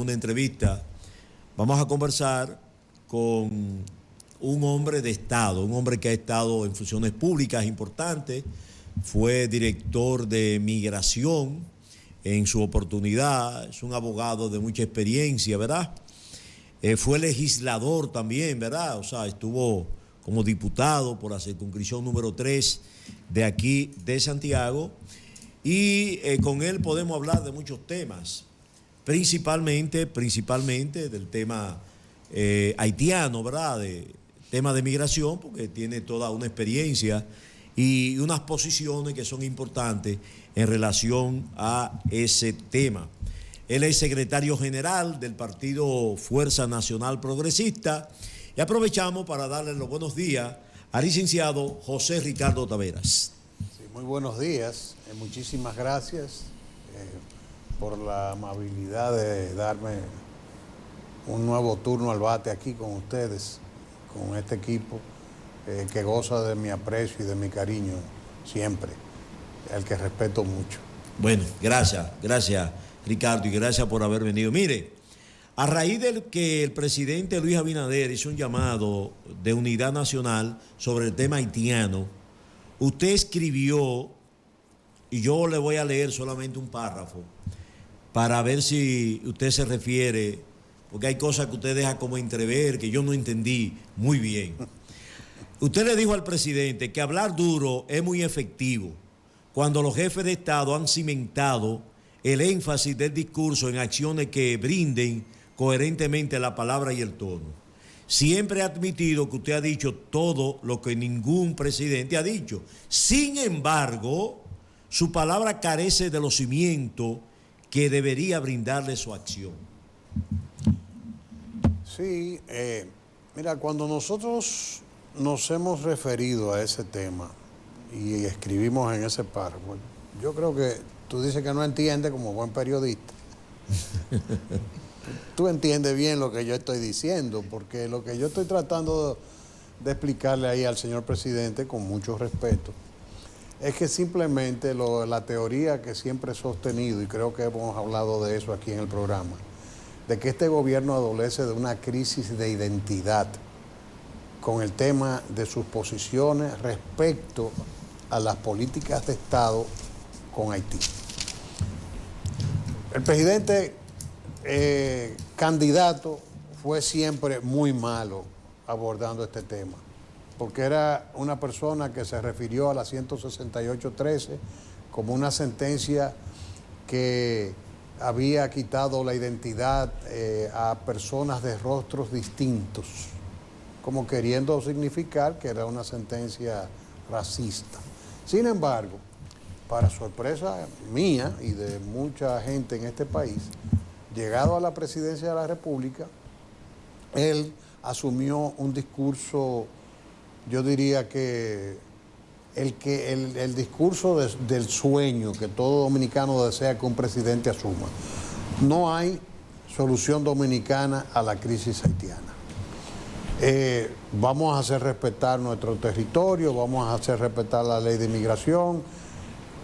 una entrevista. Vamos a conversar con un hombre de Estado, un hombre que ha estado en funciones públicas importantes, fue director de migración en su oportunidad, es un abogado de mucha experiencia, ¿verdad? Fue legislador también, ¿verdad? O sea, estuvo como diputado por la circunscripción número 3 de aquí de Santiago, y con él podemos hablar de muchos temas, principalmente del tema haitiano, ¿verdad? Tema de migración, porque tiene toda una experiencia y unas posiciones que son importantes en relación a ese tema. Él es secretario general del partido Fuerza Nacional Progresista, y aprovechamos para darle los buenos días al licenciado José Ricardo Taveras. Sí, muy buenos días, muchísimas gracias por la amabilidad de darme un nuevo turno al bate aquí con ustedes, con este equipo que goza de mi aprecio y de mi cariño siempre, al que respeto mucho. Bueno, gracias Ricardo, y gracias por haber venido. Mire, a raíz de que el presidente Luis Abinader hizo un llamado de unidad nacional sobre el tema haitiano, usted escribió, y yo le voy a leer solamente un párrafo, para ver si usted se refiere, porque hay cosas que usted deja como entrever que yo no entendí muy bien. Usted le dijo al presidente que hablar duro es muy efectivo cuando los jefes de Estado han cimentado el énfasis del discurso en acciones que brinden coherentemente la palabra y el tono. Siempre he admitido que usted ha dicho todo lo que ningún presidente ha dicho. Sin embargo, su palabra carece de los cimientos que debería brindarle su acción. Sí, mira, cuando nosotros nos hemos referido a ese tema y escribimos en ese párrafo, yo creo que tú dices que no entiendes como buen periodista. Tú entiendes bien lo que yo estoy diciendo, porque lo que yo estoy tratando de explicarle ahí al señor presidente, con mucho respeto, es que simplemente la teoría que siempre he sostenido, y creo que hemos hablado de eso aquí en el programa, de que este gobierno adolece de una crisis de identidad con el tema de sus posiciones respecto a las políticas de Estado con Haití. El presidente candidato fue siempre muy malo abordando este tema, porque era una persona que se refirió a la 168.13 como una sentencia que había quitado la identidad a personas de rostros distintos, como queriendo significar que era una sentencia racista. Sin embargo, para sorpresa mía y de mucha gente en este país, llegado a la presidencia de la República, él asumió un discurso, yo diría que el discurso del sueño que todo dominicano desea que un presidente asuma. No hay solución dominicana a la crisis haitiana. Vamos a hacer respetar nuestro territorio, vamos a hacer respetar la ley de inmigración.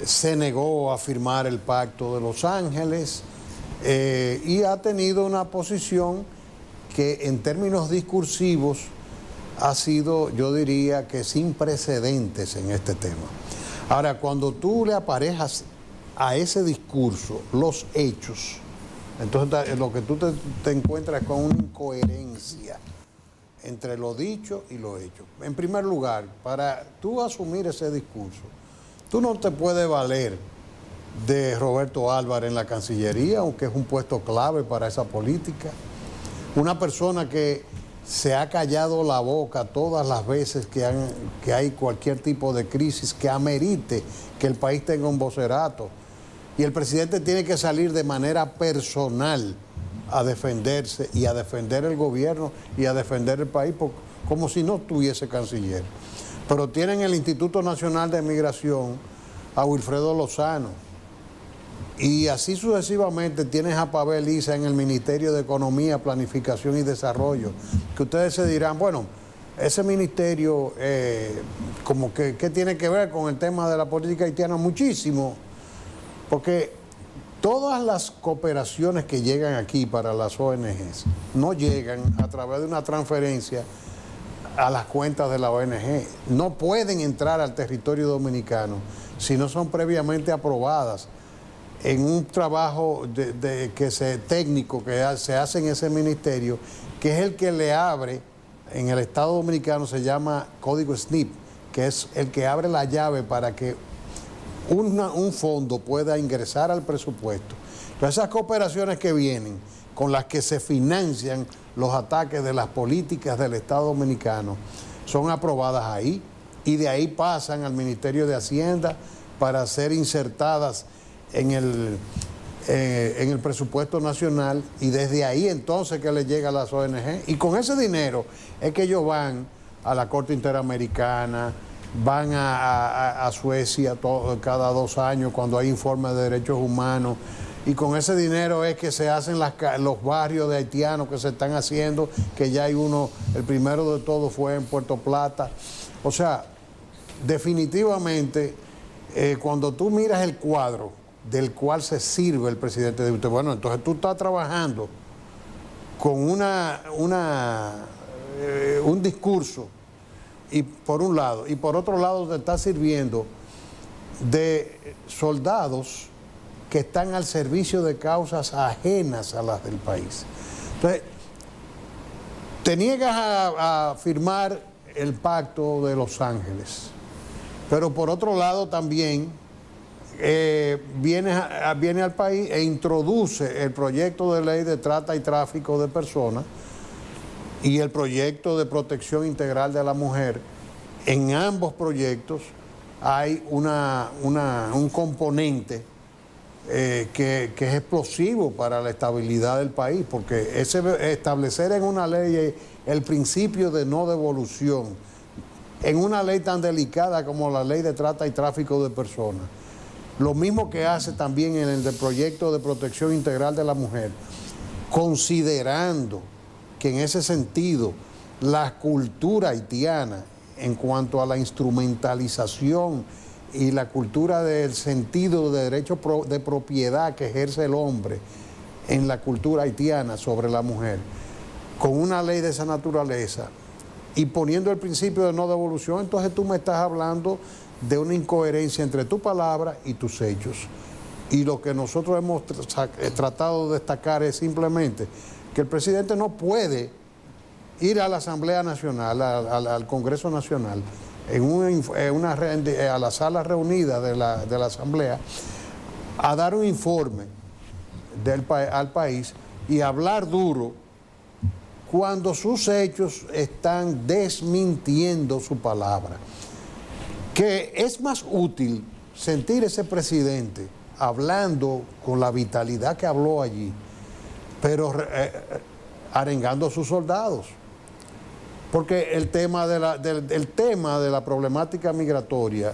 Se negó a firmar el Pacto de Los Ángeles y ha tenido una posición que en términos discursivos ha sido, yo diría, que sin precedentes en este tema. Ahora, cuando tú le aparejas a ese discurso los hechos, entonces lo que tú te encuentras con una incoherencia entre lo dicho y lo hecho. En primer lugar, para tú asumir ese discurso, tú no te puedes valer de Roberto Álvarez en la Cancillería, aunque es un puesto clave para esa política. Una persona que se ha callado la boca todas las veces que hay cualquier tipo de crisis que amerite que el país tenga un vocerato. Y el presidente tiene que salir de manera personal a defenderse y a defender el gobierno y a defender el país como si no tuviese canciller. Pero tienen el Instituto Nacional de Migración a Wilfredo Lozano. Y así sucesivamente tienes a Pavel Issa en el Ministerio de Economía, Planificación y Desarrollo, que ustedes se dirán, bueno, ese ministerio, como que, ¿qué tiene que ver con el tema de la política haitiana? Muchísimo, porque Todas las cooperaciones que llegan aquí para las ONGs no llegan a través de una transferencia a las cuentas de la ONG. No pueden entrar al territorio dominicano si no son previamente aprobadas en un trabajo técnico que se hace en ese ministerio, que es el que le abre, en el Estado Dominicano se llama código SNIP, que es el que abre la llave para que un fondo pueda ingresar al presupuesto. Entonces, esas cooperaciones que vienen, con las que se financian los ataques de las políticas del Estado Dominicano, son aprobadas ahí y de ahí pasan al Ministerio de Hacienda para ser insertadas en el presupuesto nacional, y desde ahí entonces que le llega a las ONG. Y con ese dinero es que ellos van a la Corte Interamericana, van a Suecia cada 2 años cuando hay informes de derechos humanos, y con ese dinero es que se hacen los barrios de haitianos que se están haciendo, que ya hay uno, el primero de todos fue en Puerto Plata. O sea, definitivamente, cuando tú miras el cuadro del cual se sirve el presidente de usted, bueno, entonces tú estás trabajando con un discurso, y por un lado, y por otro lado te está sirviendo de soldados que están al servicio de causas ajenas a las del país. Entonces, te niegas a firmar el pacto de Los Ángeles, pero por otro lado también viene al país e introduce el proyecto de ley de trata y tráfico de personas y el proyecto de protección integral de la mujer. En ambos proyectos hay un componente que es explosivo para la estabilidad del país, porque establecer en una ley el principio de no devolución, en una ley tan delicada como la ley de trata y tráfico de personas, lo mismo que hace también en el proyecto de protección integral de la mujer, considerando que en ese sentido la cultura haitiana en cuanto a la instrumentalización y la cultura del sentido de derecho de propiedad que ejerce el hombre en la cultura haitiana sobre la mujer, con una ley de esa naturaleza y poniendo el principio de no devolución, entonces tú me estás hablando de una incoherencia entre tu palabra y tus hechos. Y lo que nosotros hemos tratado de destacar es simplemente que el presidente no puede ir a la Asamblea Nacional, al Congreso Nacional, a la sala reunida de la Asamblea, a dar un informe al país y hablar duro cuando sus hechos están desmintiendo su palabra. Que es más útil sentir ese presidente hablando con la vitalidad que habló allí, pero arengando a sus soldados. Porque el tema de la problemática migratoria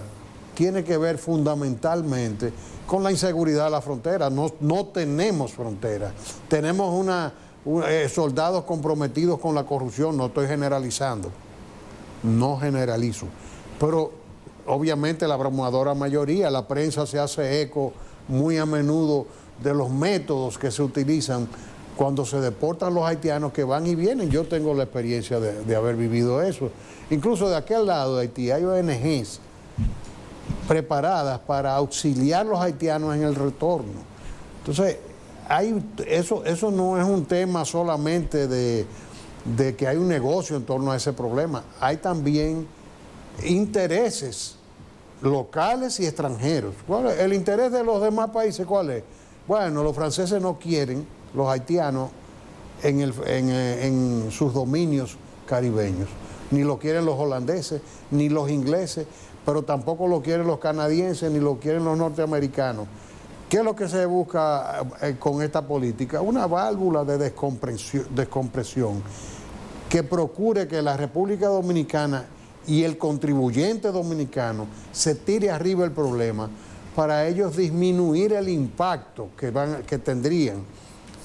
tiene que ver fundamentalmente con la inseguridad de la frontera. No tenemos frontera. Tenemos soldados comprometidos con la corrupción. No estoy generalizando, no generalizo, pero obviamente la abrumadora mayoría, la prensa se hace eco muy a menudo de los métodos que se utilizan cuando se deportan los haitianos que van y vienen. Yo tengo la experiencia de haber vivido eso. Incluso de aquel lado de Haití hay ONGs preparadas para auxiliar a los haitianos en el retorno. Entonces, eso no es un tema solamente de que hay un negocio en torno a ese problema. Hay también intereses locales y extranjeros. ¿El interés de los demás países cuál es? Bueno, los franceses no quieren los haitianos en sus dominios caribeños, ni lo quieren los holandeses, ni los ingleses, pero tampoco lo quieren los canadienses, ni lo quieren los norteamericanos. ¿Qué es lo que se busca con esta política? Una válvula de descompresión que procure que la República Dominicana y el contribuyente dominicano se tire arriba el problema para ellos disminuir el impacto que tendrían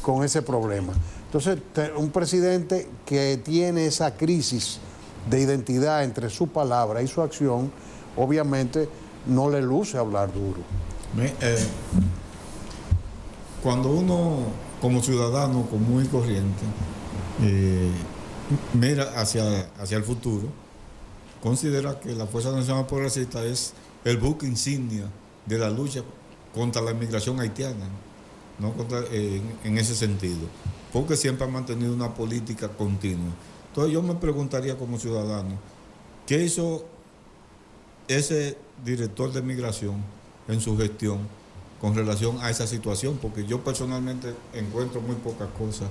con ese problema. Entonces, un presidente que tiene esa crisis de identidad entre su palabra y su acción, obviamente no le luce hablar duro. cuando uno, como ciudadano común y corriente, mira hacia el futuro, considera que la Fuerza Nacional Progresista es el buque insignia de la lucha contra la inmigración haitiana, ¿no? En ese sentido, porque siempre ha mantenido una política continua. Entonces yo me preguntaría como ciudadano, ¿qué hizo ese director de migración en su gestión con relación a esa situación? Porque yo personalmente encuentro muy pocas cosas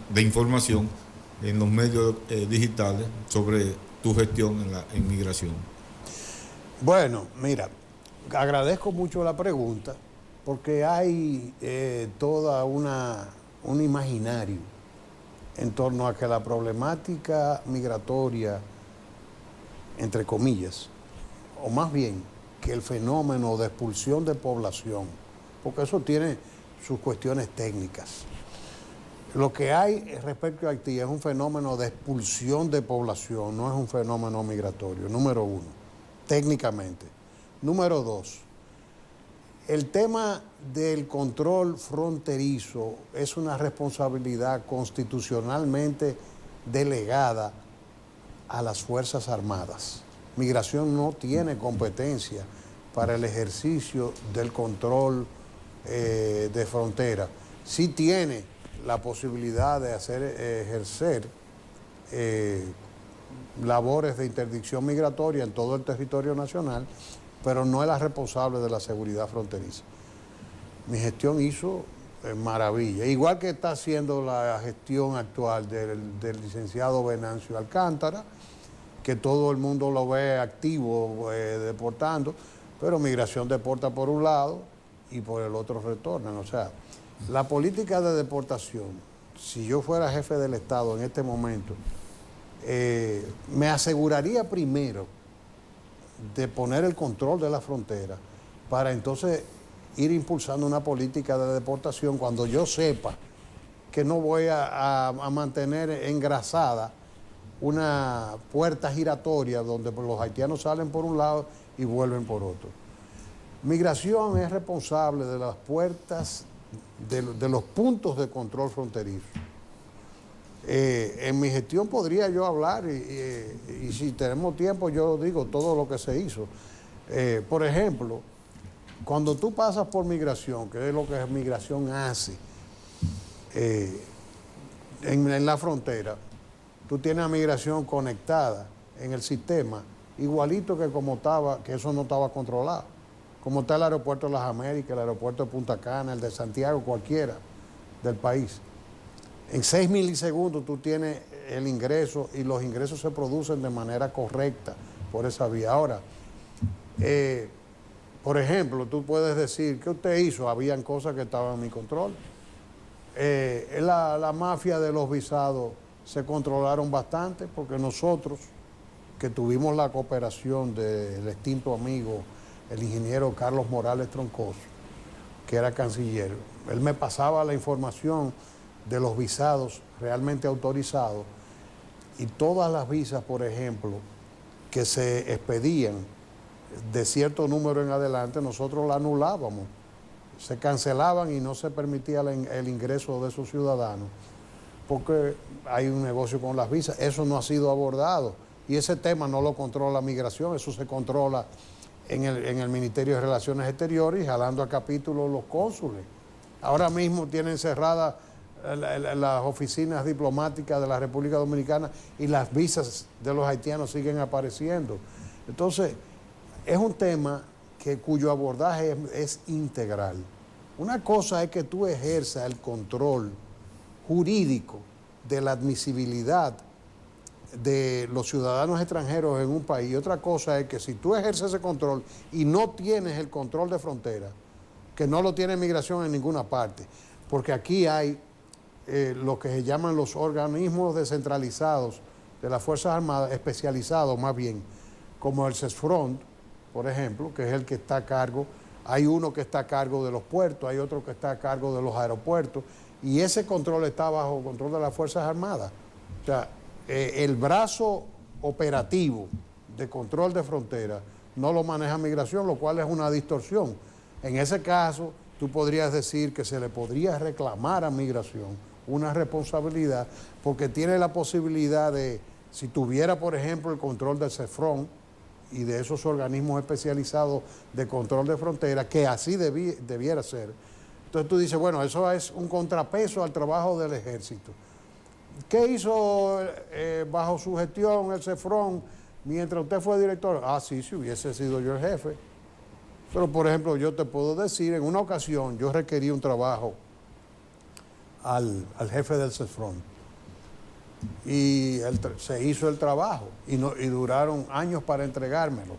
de información en los medios digitales sobre tu gestión en la inmigración. Bueno, mira, agradezco mucho la pregunta porque hay toda un imaginario en torno a que la problemática migratoria, entre comillas, o más bien que el fenómeno de expulsión de población, porque eso tiene sus cuestiones técnicas. Lo que hay respecto a Haití es un fenómeno de expulsión de población, no es un fenómeno migratorio, número uno, técnicamente. Número dos, el tema del control fronterizo es una responsabilidad constitucionalmente delegada a las Fuerzas Armadas. Migración no tiene competencia para el ejercicio del control de frontera. Sí tiene la posibilidad de ejercer labores de interdicción migratoria en todo el territorio nacional, pero no es la responsable de la seguridad fronteriza. Mi gestión hizo maravilla, igual que está haciendo la gestión actual del licenciado Venancio Alcántara, que todo el mundo lo ve activo deportando, pero migración deporta por un lado y por el otro retornan. O sea, la política de deportación, si yo fuera jefe del Estado en este momento, me aseguraría primero de poner el control de la frontera para entonces ir impulsando una política de deportación cuando yo sepa que no voy a mantener engrasada una puerta giratoria donde los haitianos salen por un lado y vuelven por otro. Migración es responsable de las puertas, de los puntos de control fronterizo. En mi gestión podría yo hablar y si tenemos tiempo yo digo todo lo que se hizo. Por ejemplo, cuando tú pasas por migración, que es lo que migración hace en la frontera, tú tienes a migración conectada en el sistema, igualito que como estaba, que eso no estaba controlado. Como está el aeropuerto de las Américas, el aeropuerto de Punta Cana, el de Santiago, cualquiera del país. En 6 milisegundos tú tienes el ingreso y los ingresos se producen de manera correcta por esa vía. Ahora, por ejemplo, tú puedes decir, ¿qué usted hizo? Habían cosas que estaban en mi control. La mafia de los visados se controlaron bastante porque nosotros, que tuvimos la cooperación del extinto amigo, el ingeniero Carlos Morales Troncoso, que era canciller, él me pasaba la información de los visados realmente autorizados y todas las visas, por ejemplo, que se expedían de cierto número en adelante, nosotros la anulábamos, se cancelaban y no se permitía el ingreso de esos ciudadanos porque hay un negocio con las visas. Eso no ha sido abordado y ese tema no lo controla migración, eso se controla en el Ministerio de Relaciones Exteriores y jalando a capítulo los cónsules. Ahora mismo tienen cerradas las oficinas diplomáticas de la República Dominicana y las visas de los haitianos siguen apareciendo. Entonces, es un tema cuyo abordaje es integral. Una cosa es que tú ejerzas el control jurídico de la admisibilidad de los ciudadanos extranjeros en un país. Y otra cosa es que si tú ejerces ese control y no tienes el control de frontera, que no lo tiene migración en ninguna parte, porque aquí hay lo que se llaman los organismos descentralizados de las Fuerzas Armadas, especializados más bien, como el CESFRONT, por ejemplo, que es el que está a cargo, hay uno que está a cargo de los puertos, hay otro que está a cargo de los aeropuertos, y ese control está bajo control de las Fuerzas Armadas. O sea, el brazo operativo de control de frontera no lo maneja migración, lo cual es una distorsión. En ese caso, tú podrías decir que se le podría reclamar a Migración una responsabilidad porque tiene la posibilidad de, si tuviera, por ejemplo, el control del CEFRON y de esos organismos especializados de control de frontera, que así debiera ser. Entonces tú dices, bueno, eso es un contrapeso al trabajo del ejército. ¿Qué hizo bajo su gestión el CEFRON mientras usted fue director? Ah, sí, si hubiese sido yo el jefe. Pero, por ejemplo, yo te puedo decir, en una ocasión yo requerí un trabajo al jefe del CEFRON y se hizo el trabajo y duraron años para entregármelo,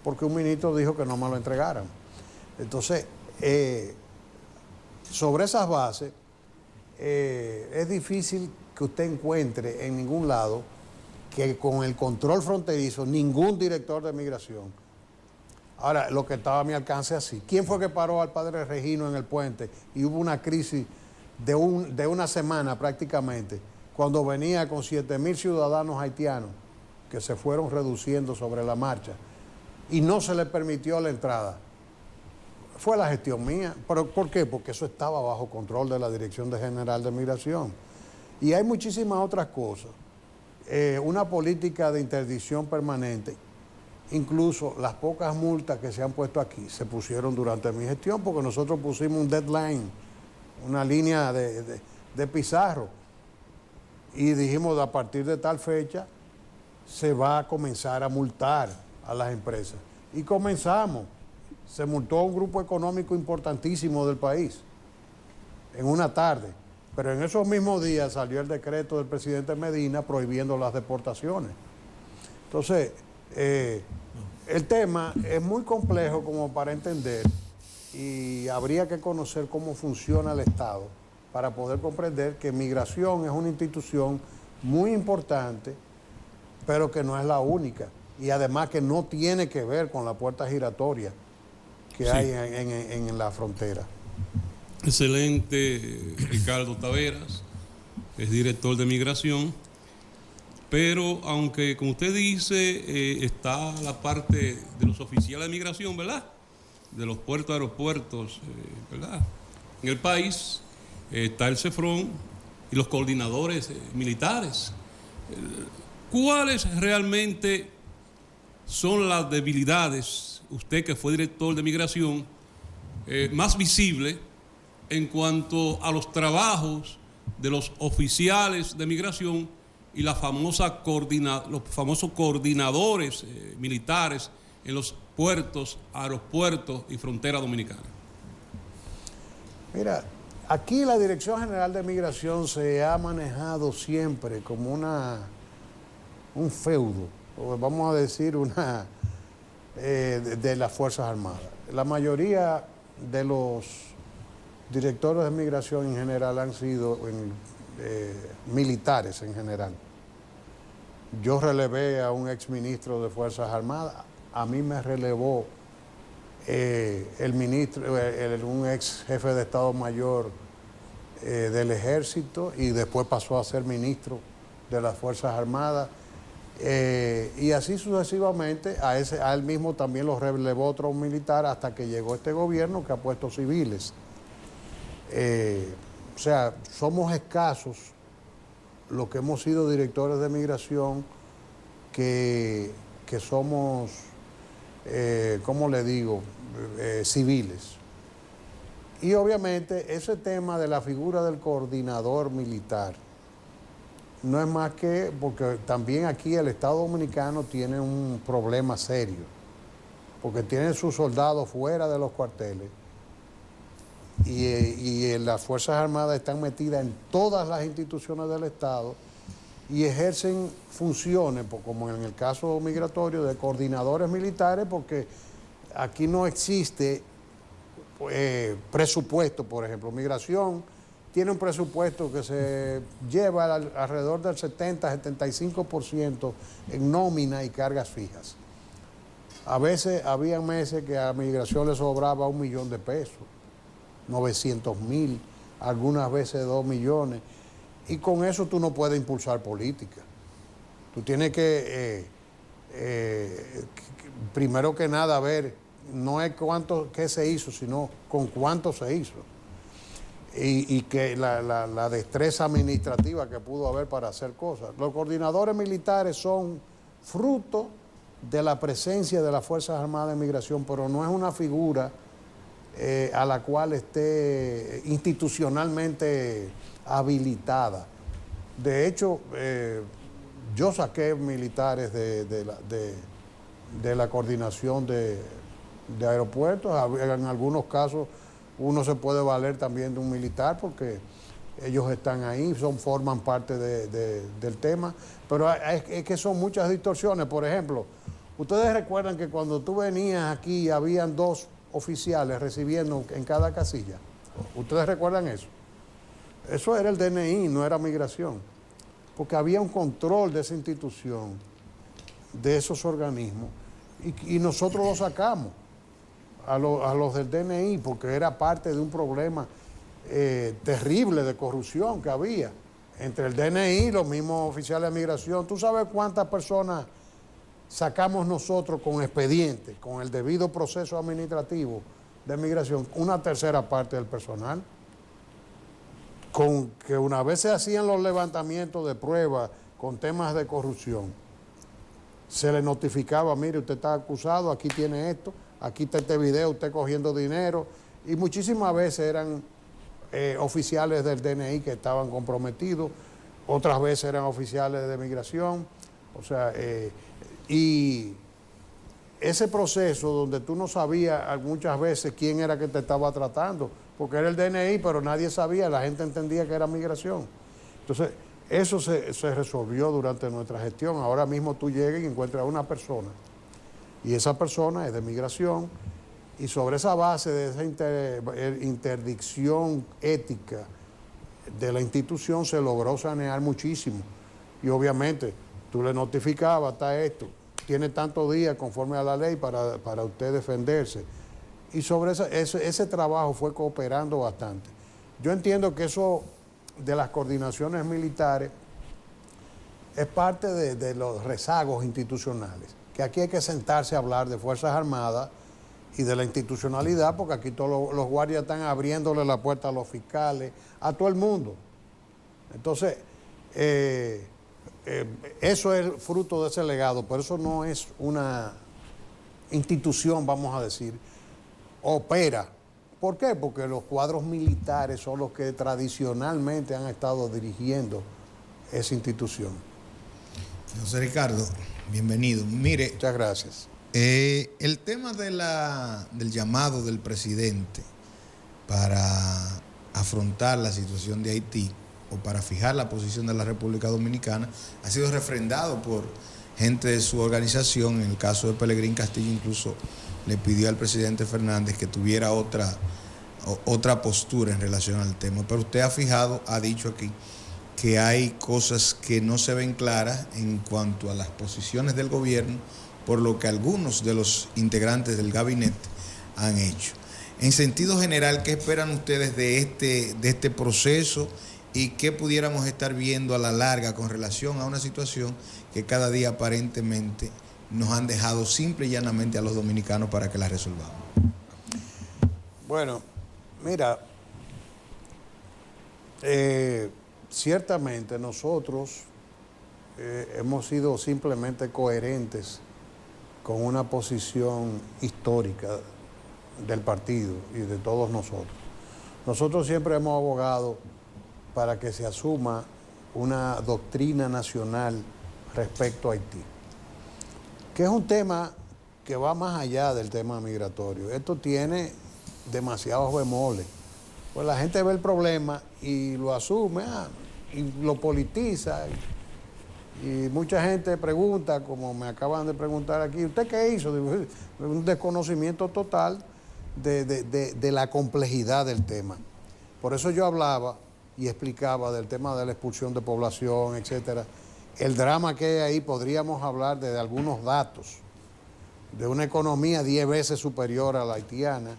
porque un ministro dijo que no me lo entregaran. Entonces, sobre esas bases, es difícil que usted encuentre en ningún lado que con el control fronterizo ningún director de migración. Ahora, lo que estaba a mi alcance así. ¿Quién fue que paró al padre Regino en el puente y hubo una crisis de una semana prácticamente, cuando venía con 7,000 ciudadanos haitianos que se fueron reduciendo sobre la marcha y no se le permitió la entrada? Fue la gestión mía. ¿Pero por qué? Porque eso estaba bajo control de la Dirección General de Migración. Y hay muchísimas otras cosas. Una política de interdicción permanente. Incluso las pocas multas que se han puesto aquí se pusieron durante mi gestión porque nosotros pusimos un deadline, una línea de pizarro. Y dijimos, a partir de tal fecha se va a comenzar a multar a las empresas. Y comenzamos. Se multó a un grupo económico importantísimo del país en una tarde. Pero en esos mismos días salió el decreto del presidente Medina prohibiendo las deportaciones. Entonces, el tema es muy complejo como para entender y habría que conocer cómo funciona el Estado para poder comprender que migración es una institución muy importante, pero que no es la única. Y además que no tiene que ver con la puerta giratoria que hay en la frontera. Excelente, Ricardo Taveras, es director de migración, pero aunque, como usted dice, está la parte de los oficiales de migración, ¿verdad? De los puertos, aeropuertos, ¿verdad? En el país está el CEFRON y los coordinadores militares. ¿Cuáles realmente son las debilidades, usted que fue director de migración, más visibles en cuanto a los trabajos de los oficiales de migración y los famosos coordinadores militares en los puertos, aeropuertos y frontera dominicana? Mira, aquí la Dirección General de Migración se ha manejado siempre como un feudo, o vamos a decir de las Fuerzas Armadas. La mayoría de los directores de migración en general han sido militares en general. Yo relevé a un exministro de Fuerzas Armadas, a mí me relevó un ex jefe de Estado Mayor del Ejército y después pasó a ser ministro de las Fuerzas Armadas. Y así sucesivamente, a él mismo también lo relevó otro militar hasta que llegó este gobierno que ha puesto civiles. O sea, somos escasos los que hemos sido directores de migración que somos, ¿cómo le digo?, civiles. Y obviamente ese tema de la figura del coordinador militar no es más que porque también aquí el Estado Dominicano tiene un problema serio, porque tienen sus soldados fuera de los cuarteles y las Fuerzas Armadas están metidas en todas las instituciones del Estado y ejercen funciones, como en el caso migratorio, de coordinadores militares, porque aquí no existe presupuesto. Por ejemplo, migración tiene un presupuesto que se lleva alrededor del 70-75% en nómina y cargas fijas. A veces había meses que a migración le sobraba $1 millón, 900,000, algunas veces 2 millones. Y con eso tú no puedes impulsar política. Tú tienes que, primero que nada, ver no es qué se hizo, sino con cuánto se hizo. Y que la destreza administrativa que pudo haber para hacer cosas. Los coordinadores militares son fruto de la presencia de las Fuerzas Armadas de Migración, pero no es una figura a la cual esté institucionalmente habilitada. De hecho, yo saqué militares de la coordinación de aeropuertos. En algunos casos uno se puede valer también de un militar porque ellos están ahí, forman parte del tema, pero es que son muchas distorsiones. Por ejemplo, ustedes recuerdan que cuando tú venías aquí habían 2 oficiales recibiendo en cada casilla. ¿Ustedes recuerdan eso? Eso era el DNI, no era migración, porque había un control de esa institución, de esos organismos, y nosotros lo sacamos a los del DNI porque era parte de un problema terrible de corrupción que había entre el DNI y los mismos oficiales de migración. ¿Tú sabes cuántas personas sacamos nosotros con expediente, con el debido proceso administrativo de migración? Una tercera parte del personal. Con que una vez se hacían los levantamientos de pruebas con temas de corrupción, se le notificaba, mire, usted está acusado, aquí tiene esto, aquí está este video, usted cogiendo dinero, y muchísimas veces eran oficiales del DNI que estaban comprometidos, otras veces eran oficiales de migración, o sea, y ese proceso donde tú no sabías muchas veces quién era que te estaba tratando, porque era el DNI, pero nadie sabía, la gente entendía que era migración. Entonces, eso se resolvió durante nuestra gestión. Ahora mismo tú llegas y encuentras a una persona, y esa persona es de migración, y sobre esa base de esa interdicción ética de la institución se logró sanear muchísimo. Y obviamente tú le notificabas, está esto, tiene tantos días conforme a la ley para usted defenderse. Y sobre ese trabajo fue cooperando bastante. Yo entiendo que eso de las coordinaciones militares es parte de los rezagos institucionales, que aquí hay que sentarse a hablar de Fuerzas Armadas y de la institucionalidad, porque aquí todos los guardias están abriéndole la puerta a los fiscales, a todo el mundo. Entonces, eso es fruto de ese legado, pero eso no es una institución, vamos a decir, opera. ¿Por qué? Porque los cuadros militares son los que tradicionalmente han estado dirigiendo esa institución. José Ricardo, bienvenido. Mire, muchas gracias. El tema del llamado del presidente para afrontar la situación de Haití o para fijar la posición de la República Dominicana ha sido refrendado por gente de su organización. En el caso de Pelegrín Castillo incluso le pidió al presidente Fernández que tuviera otra postura en relación al tema. Pero usted ha dicho aquí que hay cosas que no se ven claras en cuanto a las posiciones del gobierno, por lo que algunos de los integrantes del gabinete han hecho. En sentido general, ¿qué esperan ustedes de este proceso y qué pudiéramos estar viendo a la larga con relación a una situación que cada día aparentemente nos han dejado simple y llanamente a los dominicanos para que la resolvamos? Bueno, mira, ciertamente nosotros hemos sido simplemente coherentes con una posición histórica del partido y de todos nosotros. Nosotros siempre hemos abogado para que se asuma una doctrina nacional respecto a Haití, que es un tema que va más allá del tema migratorio. Esto tiene demasiados bemoles. Pues la gente ve el problema y lo asume y lo politiza. Y mucha gente pregunta, como me acaban de preguntar aquí, ¿usted qué hizo? Un desconocimiento total de la complejidad del tema. Por eso yo hablaba y explicaba del tema de la expulsión de población, etcétera. El drama que hay ahí, podríamos hablar de algunos datos, de una economía 10 veces superior a la haitiana,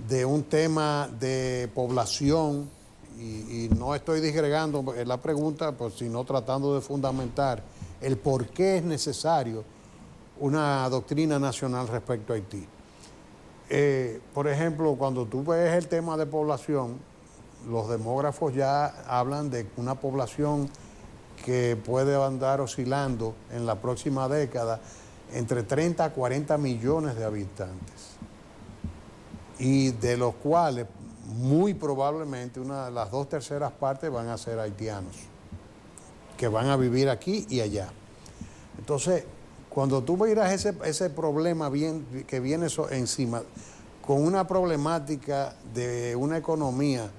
de un tema de población, y no estoy disgregando la pregunta, pues, sino tratando de fundamentar el por qué es necesario una doctrina nacional respecto a Haití. Por ejemplo, cuando tú ves el tema de población, los demógrafos ya hablan de una población que puede andar oscilando en la próxima década entre 30 a 40 millones de habitantes, y de los cuales muy probablemente una de las 2/3 partes van a ser haitianos, que van a vivir aquí y allá. Entonces, cuando tú miras ese problema que viene encima, con una problemática de una economía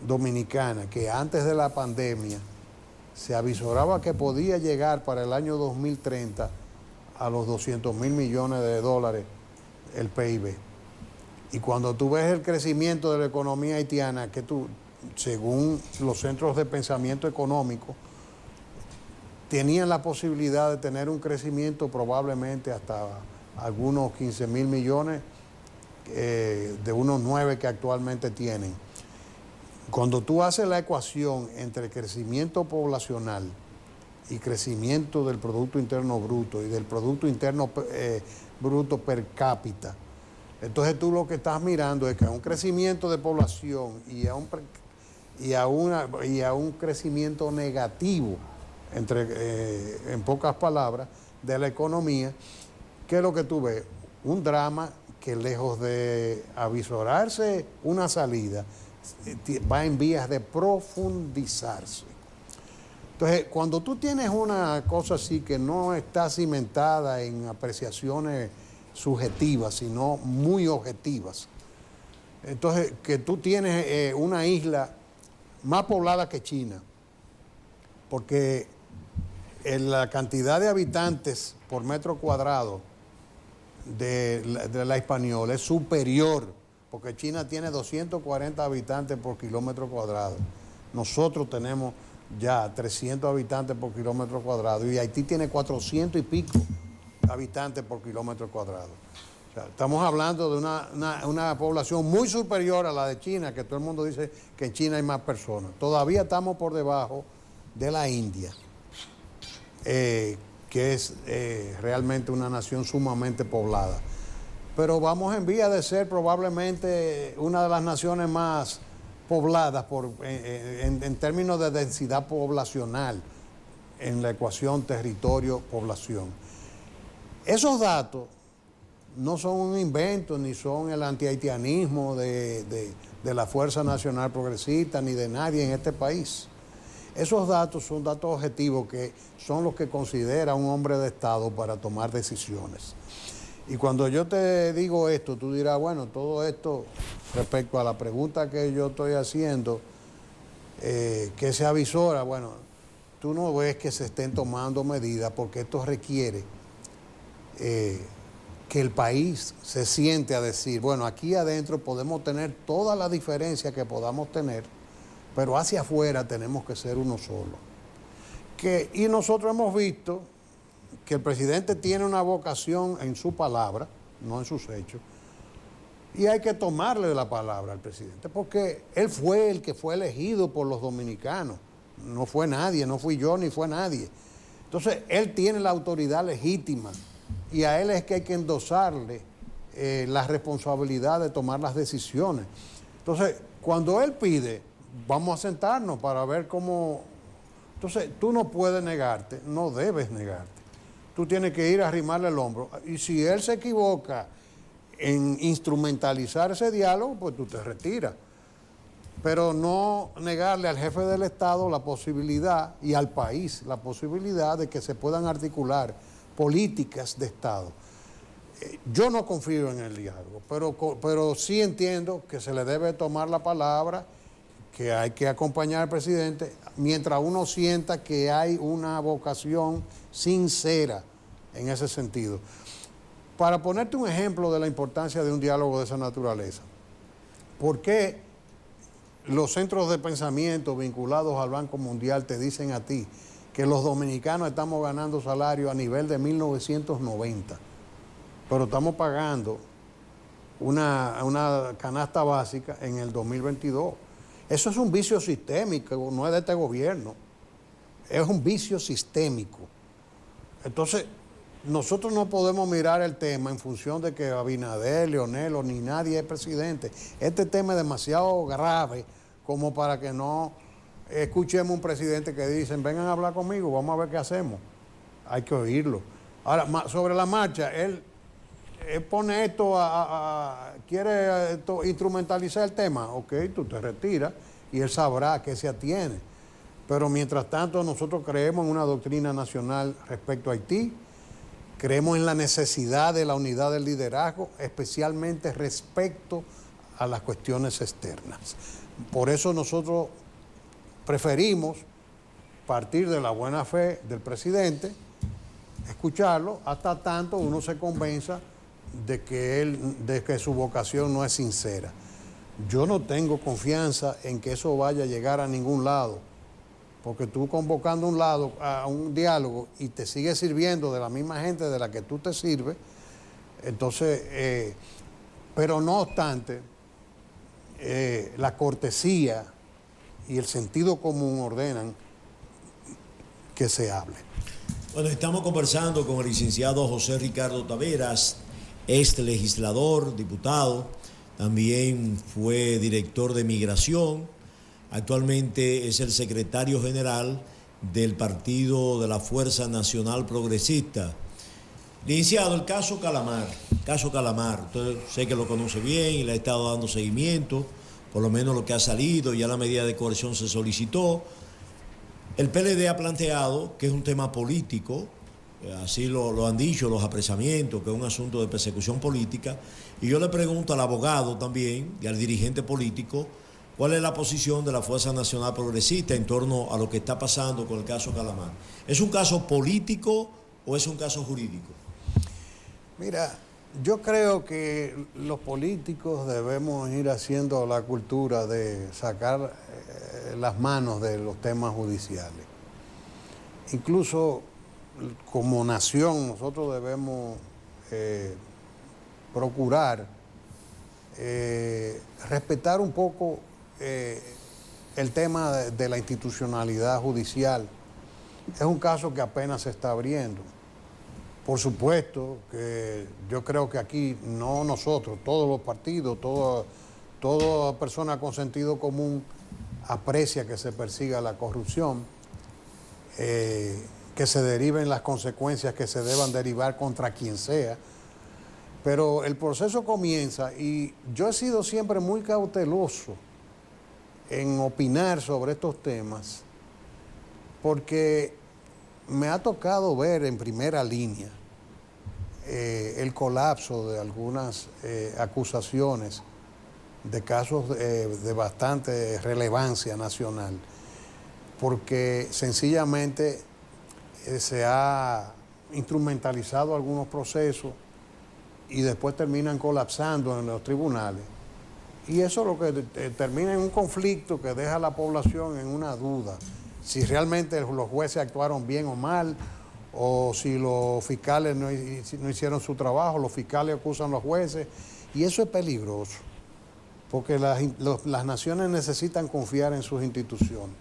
dominicana que antes de la pandemia se avisoraba que podía llegar para el año 2030 a los 200,000 millones de dólares el PIB. Y cuando tú ves el crecimiento de la economía haitiana, que según los centros de pensamiento económico, tenían la posibilidad de tener un crecimiento probablemente hasta algunos 15,000 millones de unos 9 que actualmente tienen. Cuando tú haces la ecuación entre crecimiento poblacional y crecimiento del Producto Interno Bruto y del Producto Interno Bruto per cápita, entonces tú lo que estás mirando es que a un crecimiento de población y a un crecimiento negativo, en pocas palabras, de la economía, ¿qué es lo que tú ves? Un drama que, lejos de avisorarse una salida, va en vías de profundizarse. Entonces, cuando tú tienes una cosa así que no está cimentada en apreciaciones subjetivas, sino muy objetivas, entonces que tú tienes una isla más poblada que China, porque la cantidad de habitantes por metro cuadrado de la Hispaniola es superior, porque China tiene 240 habitantes por kilómetro cuadrado. Nosotros tenemos ya 300 habitantes por kilómetro cuadrado y Haití tiene 400 y pico habitantes por kilómetro cuadrado. O sea, estamos hablando de una población muy superior a la de China, que todo el mundo dice que en China hay más personas. Todavía estamos por debajo de la India, que es realmente una nación sumamente poblada. Pero vamos en vía de ser probablemente una de las naciones más pobladas en términos de densidad poblacional en la ecuación territorio-población. Esos datos no son un invento, ni son el antihaitianismo de la Fuerza Nacional Progresista, ni de nadie en este país. Esos datos son datos objetivos que son los que considera un hombre de Estado para tomar decisiones. Y cuando yo te digo esto, tú dirás, bueno, todo esto respecto a la pregunta que yo estoy haciendo, que se avisora, bueno, tú no ves que se estén tomando medidas porque esto requiere que el país se siente a decir, bueno, aquí adentro podemos tener toda la diferencia que podamos tener, pero hacia afuera tenemos que ser uno solo. Y nosotros hemos visto que el presidente tiene una vocación en su palabra, no en sus hechos, y hay que tomarle la palabra al presidente, porque él fue el que fue elegido por los dominicanos, no fue nadie, no fui yo ni fue nadie. Entonces, él tiene la autoridad legítima y a él es que hay que endosarle la responsabilidad de tomar las decisiones. Entonces, cuando él pide, vamos a sentarnos para ver cómo. Entonces, tú no puedes negarte, no debes negarte. Tú tienes que ir a arrimarle el hombro. Y si él se equivoca en instrumentalizar ese diálogo, pues tú te retiras. Pero no negarle al jefe del Estado la posibilidad, y al país, la posibilidad de que se puedan articular políticas de Estado. Yo no confío en el diálogo, pero sí entiendo que se le debe tomar la palabra, que hay que acompañar al presidente mientras uno sienta que hay una vocación sincera en ese sentido. Para ponerte un ejemplo de la importancia de un diálogo de esa naturaleza, ¿por qué los centros de pensamiento vinculados al Banco Mundial te dicen a ti que los dominicanos estamos ganando salario a nivel de 1990, pero estamos pagando una canasta básica en el 2022? Eso es un vicio sistémico, no es de este gobierno, es un vicio sistémico. Entonces, nosotros no podemos mirar el tema en función de que Abinader, Leonel o ni nadie es presidente. Este tema es demasiado grave como para que no escuchemos un presidente que dicen, vengan a hablar conmigo, vamos a ver qué hacemos. Hay que oírlo. Ahora, sobre la marcha, él pone esto quiere instrumentalizar el tema. Ok, tú te retiras y él sabrá a qué se atiene. Pero mientras tanto, nosotros creemos en una doctrina nacional respecto a Haití. Creemos en la necesidad de la unidad del liderazgo, especialmente respecto a las cuestiones externas. Por eso nosotros preferimos partir de la buena fe del presidente, escucharlo hasta tanto uno se convenza de que su vocación no es sincera. Yo no tengo confianza en que eso vaya a llegar a ningún lado, porque tú convocando a un diálogo y te sigues sirviendo de la misma gente de la que tú te sirves, entonces, pero no obstante, la cortesía y el sentido común ordenan que se hable. Bueno, estamos conversando con el licenciado José Ricardo Taveras, legislador, diputado, también fue director de Migración, actualmente es el secretario general del Partido de la Fuerza Nacional Progresista. Licenciado, el caso Calamar, usted sé que lo conoce bien y le ha estado dando seguimiento, por lo menos lo que ha salido, ya la medida de coerción se solicitó. El PLD ha planteado que es un tema político, así lo han dicho los apresamientos, que es un asunto de persecución política, y yo le pregunto al abogado también y al dirigente político, ¿cuál es la posición de la Fuerza Nacional Progresista en torno a lo que está pasando con el caso Calamar? ¿Es un caso político o es un caso jurídico? Mira, yo creo que los políticos debemos ir haciendo la cultura de sacar las manos de los temas judiciales. Incluso como nación nosotros debemos procurar respetar un poco el tema de la institucionalidad judicial. Es un caso que apenas se está abriendo. Por supuesto que yo creo que aquí, no nosotros, todos los partidos, toda persona con sentido común aprecia que se persiga la corrupción, que se deriven las consecuencias que se deban derivar contra quien sea. Pero el proceso comienza y yo he sido siempre muy cauteloso en opinar sobre estos temas porque me ha tocado ver en primera línea el colapso de algunas acusaciones de casos de bastante relevancia nacional, porque sencillamente se ha instrumentalizado algunos procesos y después terminan colapsando en los tribunales. Y eso es lo que termina en un conflicto que deja a la población en una duda. Si realmente los jueces actuaron bien o mal, o si los fiscales no hicieron su trabajo, los fiscales acusan a los jueces. Y eso es peligroso, porque las naciones necesitan confiar en sus instituciones.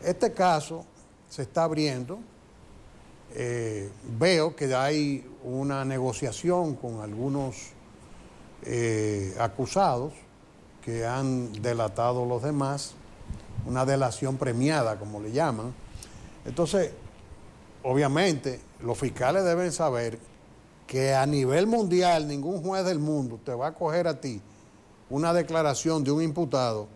Este caso se está abriendo. Veo que hay una negociación con algunos acusados que han delatado a los demás, una delación premiada, como le llaman. Entonces, obviamente, los fiscales deben saber que a nivel mundial ningún juez del mundo te va a coger a ti una declaración de un imputado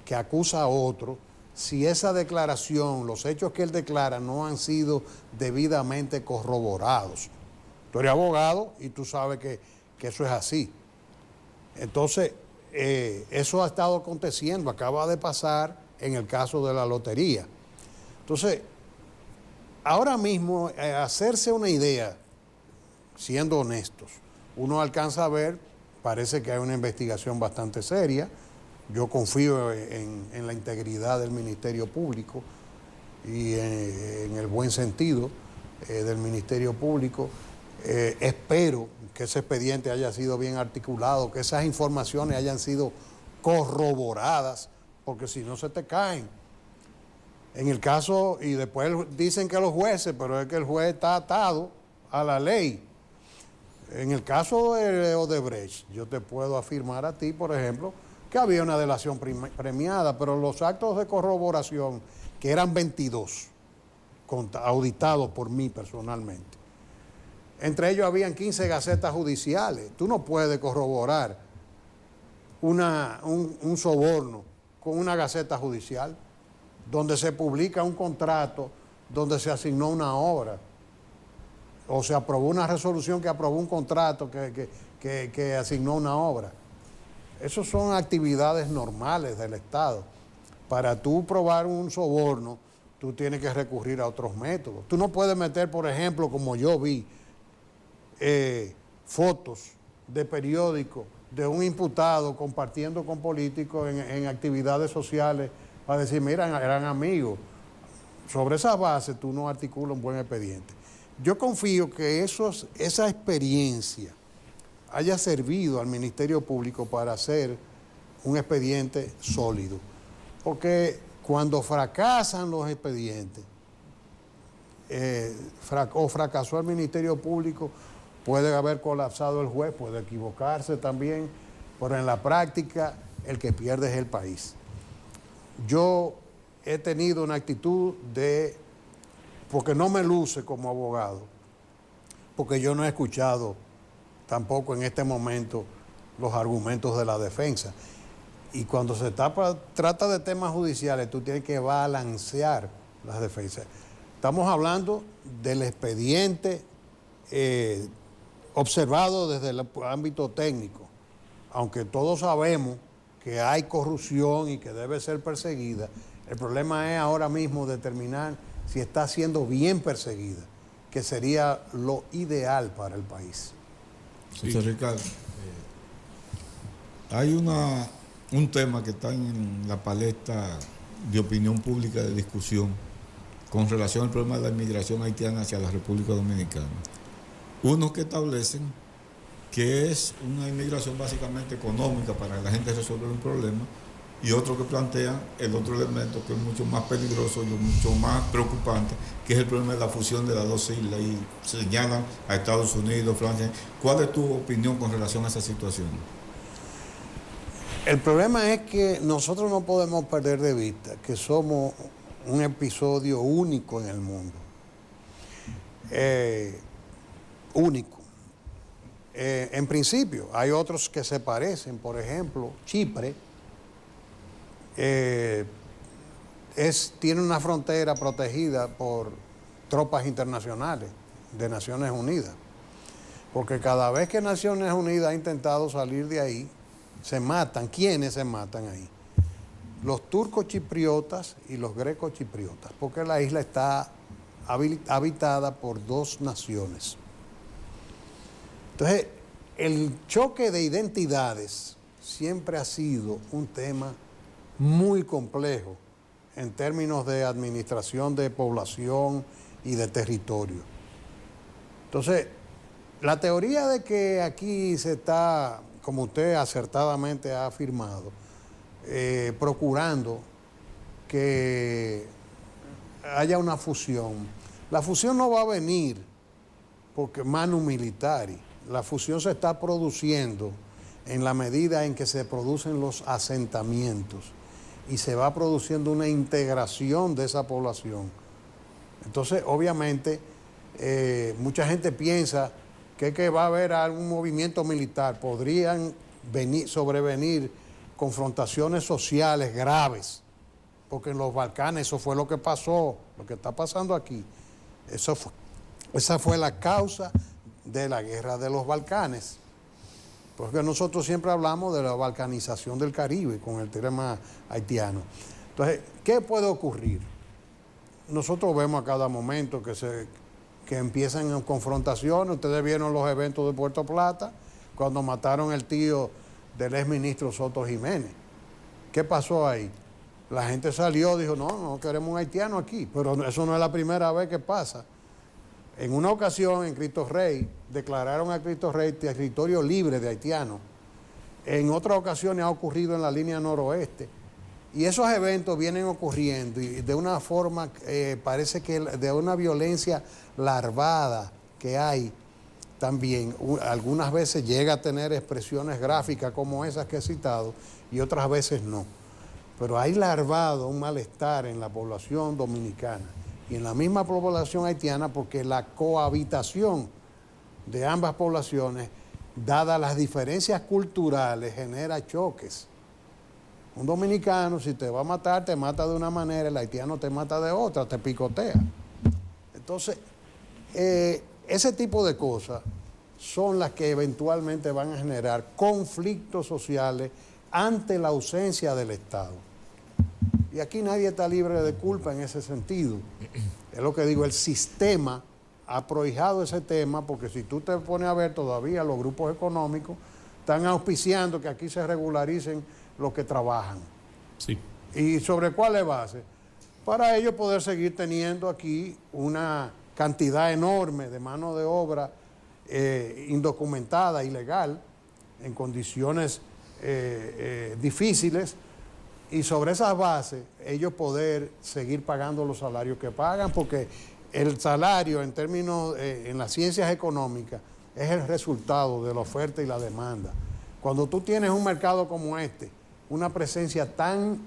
que acusa a otro si esa declaración, los hechos que él declara no han sido debidamente corroborados. Tú eres abogado y tú sabes que eso es así. Entonces, eso ha estado aconteciendo, acaba de pasar en el caso de la lotería. Entonces, ahora mismo, hacerse una idea, siendo honestos, uno alcanza a ver, parece que hay una investigación bastante seria. Yo confío en la integridad del Ministerio Público y en el buen sentido del Ministerio Público. Espero que ese expediente haya sido bien articulado, que esas informaciones hayan sido corroboradas, porque si no se te caen. En el caso, y después dicen que los jueces, pero es que el juez está atado a la ley. En el caso de Odebrecht, yo te puedo afirmar a ti, por ejemplo, que había una delación premiada, pero los actos de corroboración, que eran 22, auditados por mí personalmente, entre ellos habían 15 gacetas judiciales. Tú no puedes corroborar un soborno con una gaceta judicial, donde se publica un contrato, donde se asignó una obra, o se aprobó una resolución que aprobó un contrato que asignó una obra. Esas son actividades normales del Estado. Para tú probar un soborno, tú tienes que recurrir a otros métodos. Tú no puedes meter, por ejemplo, como yo vi, fotos de periódicos de un imputado compartiendo con políticos en actividades sociales para decir, mira, eran amigos. Sobre esa base tú no articulas un buen expediente. Yo confío que esa experiencia haya servido al Ministerio Público para hacer un expediente sólido. Porque cuando fracasan los expedientes, o fracasó el Ministerio Público, puede haber colapsado el juez, puede equivocarse también, pero en la práctica el que pierde es el país. Yo he tenido una actitud porque no me luce como abogado, porque yo no he escuchado tampoco en este momento los argumentos de la defensa. Y cuando se trata de temas judiciales, tú tienes que balancear las defensas. Estamos hablando del expediente observado desde el ámbito técnico, aunque todos sabemos que hay corrupción y que debe ser perseguida. El problema es ahora mismo determinar si está siendo bien perseguida, que sería lo ideal para el país. Sí. José Ricardo, hay un tema que está en la palestra de opinión pública de discusión con relación al problema de la inmigración haitiana hacia la República Dominicana. Unos que establecen que es una inmigración básicamente económica para que la gente resuelva un problema, y otros que plantean el otro elemento que es mucho más peligroso y mucho más preocupante, que es el problema de la fusión de las dos islas, y señalan a Estados Unidos, Francia. ¿Cuál es tu opinión con relación a esa situación? El problema es que nosotros no podemos perder de vista que somos un episodio único en el mundo. Único. En principio, hay otros que se parecen. Por ejemplo, Chipre tiene una frontera protegida por tropas internacionales de Naciones Unidas. Porque cada vez que Naciones Unidas ha intentado salir de ahí, se matan. ¿Quiénes se matan ahí? Los turcos chipriotas y los grecos chipriotas, porque la isla está habitada por dos naciones. Entonces, el choque de identidades siempre ha sido un tema muy complejo en términos de administración de población y de territorio. Entonces, la teoría de que aquí se está, como usted acertadamente ha afirmado, procurando que haya una fusión. La fusión no va a venir porque manu militari. La fusión se está produciendo en la medida en que se producen los asentamientos y se va produciendo una integración de esa población. Entonces, obviamente, mucha gente piensa que va a haber algún movimiento militar. Podrían sobrevenir confrontaciones sociales graves, porque en los Balcanes eso fue lo que pasó, lo que está pasando aquí. Esa fue la causa de la guerra de los Balcanes, porque nosotros siempre hablamos de la balcanización del Caribe con el tema haitiano. Entonces, ¿qué puede ocurrir? Nosotros vemos a cada momento que empiezan confrontaciones. Ustedes vieron los eventos de Puerto Plata, cuando mataron el tío del exministro Soto Jiménez. ¿Qué pasó ahí? La gente salió, dijo, no queremos un haitiano aquí, pero eso no es la primera vez que pasa. En una ocasión en Cristo Rey, declararon a Cristo Rey territorio libre de haitianos. En otras ocasiones ha ocurrido en la línea noroeste. Y esos eventos vienen ocurriendo y de una forma, parece que de una violencia larvada, que hay también, algunas veces llega a tener expresiones gráficas como esas que he citado y otras veces no. Pero hay larvado un malestar en la población dominicana y en la misma población haitiana porque la cohabitación de ambas poblaciones, dadas las diferencias culturales, genera choques. Un dominicano, si te va a matar, te mata de una manera, el haitiano te mata de otra, te picotea. Entonces, ese tipo de cosas son las que eventualmente van a generar conflictos sociales ante la ausencia del Estado. Y aquí nadie está libre de culpa en ese sentido. Es lo que digo, el sistema ha prohijado ese tema porque si tú te pones a ver todavía los grupos económicos están auspiciando que aquí se regularicen los que trabajan. Sí. ¿Y sobre cuáles bases? Para ellos poder seguir teniendo aquí una cantidad enorme de mano de obra indocumentada, ilegal, en condiciones difíciles, y sobre esas bases ellos poder seguir pagando los salarios que pagan, porque el salario en términos, en las ciencias económicas, es el resultado de la oferta y la demanda. Cuando tú tienes un mercado como este, una presencia tan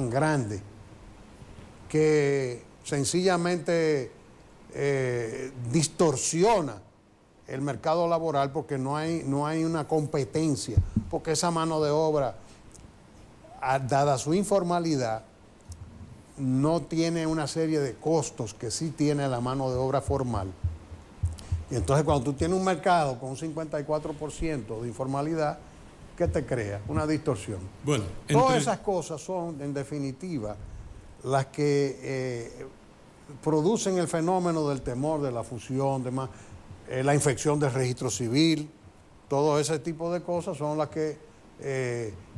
grande, que sencillamente distorsiona el mercado laboral porque no hay una competencia, porque esa mano de obra, dada su informalidad, no tiene una serie de costos que sí tiene la mano de obra formal. Y entonces cuando tú tienes un mercado con un 54% de informalidad, ¿qué te crea? Una distorsión. Bueno, todas esas cosas son, en definitiva, las que producen el fenómeno del temor, de la fusión, la infección del registro civil, todo ese tipo de cosas son las que,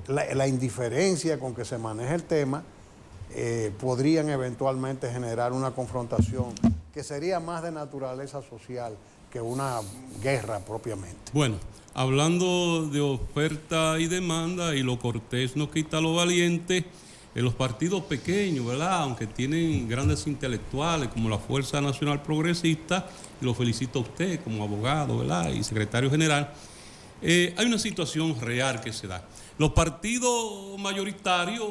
la indiferencia con que se maneja el tema, podrían eventualmente generar una confrontación que sería más de naturaleza social que una guerra propiamente. Bueno, hablando de oferta y demanda, y lo cortés no quita lo valiente, en los partidos pequeños, ¿verdad? Aunque tienen grandes intelectuales como la Fuerza Nacional Progresista, y lo felicito a usted como abogado, ¿verdad? Y secretario general, hay una situación real que se da. Los partidos mayoritarios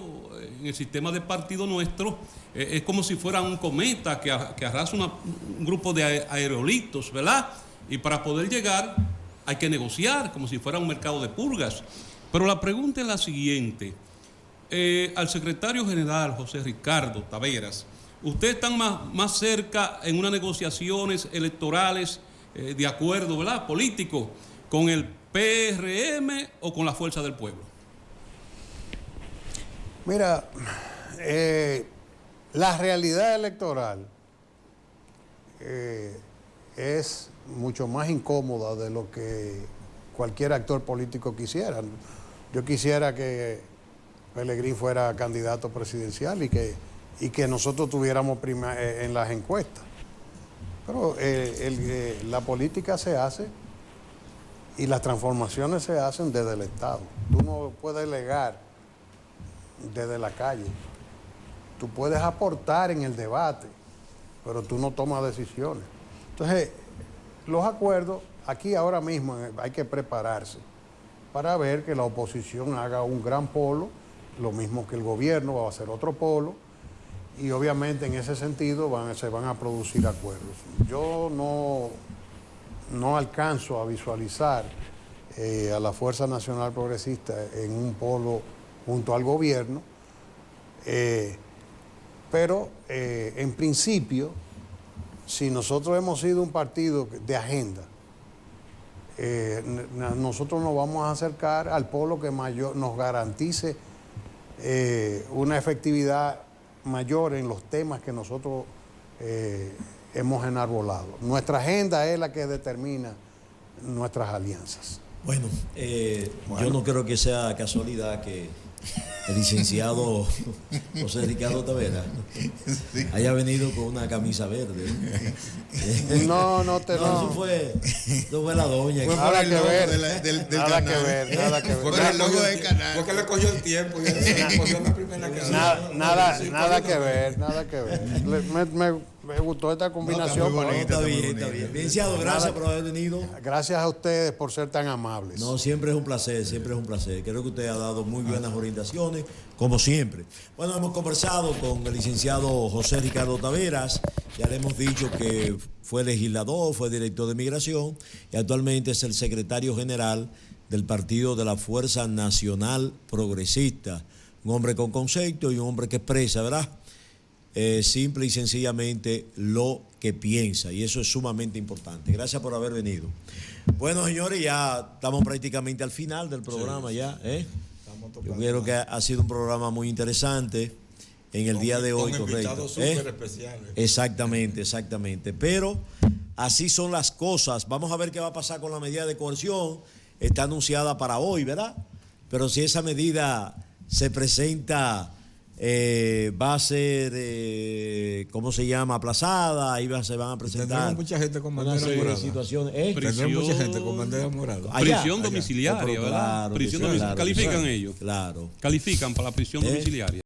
en el sistema de partido nuestro es como si fuera un cometa que arrasa un grupo de aerolitos, ¿verdad? Y para poder llegar hay que negociar como si fuera un mercado de purgas. Pero la pregunta es la siguiente. Al secretario general José Ricardo Taveras, ¿ustedes están más cerca en unas negociaciones electorales de acuerdo, ¿verdad?, político, con el PRM o con la Fuerza del Pueblo? Mira, la realidad electoral es mucho más incómoda de lo que cualquier actor político quisiera. Yo quisiera que Pelegrín fuera candidato presidencial y que nosotros tuviéramos en las encuestas. Pero la política se hace y las transformaciones se hacen desde el Estado. Tú no puedes delegar desde la calle. Tú puedes aportar en el debate, pero tú no tomas decisiones. Entonces, los acuerdos, aquí ahora mismo hay que prepararse para ver que la oposición haga un gran polo, lo mismo que el gobierno va a hacer otro polo, y obviamente en ese sentido se van a producir acuerdos. Yo no alcanzo a visualizar a la Fuerza Nacional Progresista en un polo junto al gobierno, pero en principio, si nosotros hemos sido un partido de agenda, nosotros nos vamos a acercar al polo que mayor nos garantice una efectividad mayor en los temas que nosotros hemos enarbolado. Nuestra agenda es la que determina nuestras alianzas. Bueno, yo no creo que sea casualidad que el licenciado José Ricardo Taveras haya venido con una camisa verde. No. Eso fue la doña. Fue Nada por el que logo ver. del Nada canal. que ver, nada que ver. Por el logo del canal. Porque le cogió el tiempo y se le cogió la primera. Nada que ver, nada que ver. Me gustó esta combinación. muy bonita, Está muy bien, bonita. está bien. Licenciado, gracias por haber venido. Gracias a ustedes por ser tan amables. No, siempre es un placer, siempre es un placer. Creo que usted ha dado muy buenas orientaciones, como siempre. Bueno, hemos conversado con el licenciado José Ricardo Taveras. Ya le hemos dicho que fue legislador, fue director de Migración y actualmente es el secretario general del Partido de la Fuerza Nacional Progresista. Un hombre con concepto y un hombre que expresa, ¿verdad? Simple y sencillamente lo que piensa, y eso es sumamente importante. Gracias por haber venido. Bueno, señores, ya estamos prácticamente al final del programa, sí, ya. Yo creo que ha sido un programa muy interesante en el día de hoy, con correcto. Súper especiales. Exactamente. Pero así son las cosas. Vamos a ver qué va a pasar con la medida de coerción. Está anunciada para hoy, ¿verdad? Pero si esa medida se presenta, va a ser, ¿cómo se llama? Aplazada, ahí se van a presentar. Tendremos mucha gente con bandera morada. Situaciones. Tendremos mucha gente con bandera morada. Prisión domiciliaria, ¿verdad? Claro, Prisión domiciliaria. Califican ellos. Claro. Califican para la prisión domiciliaria.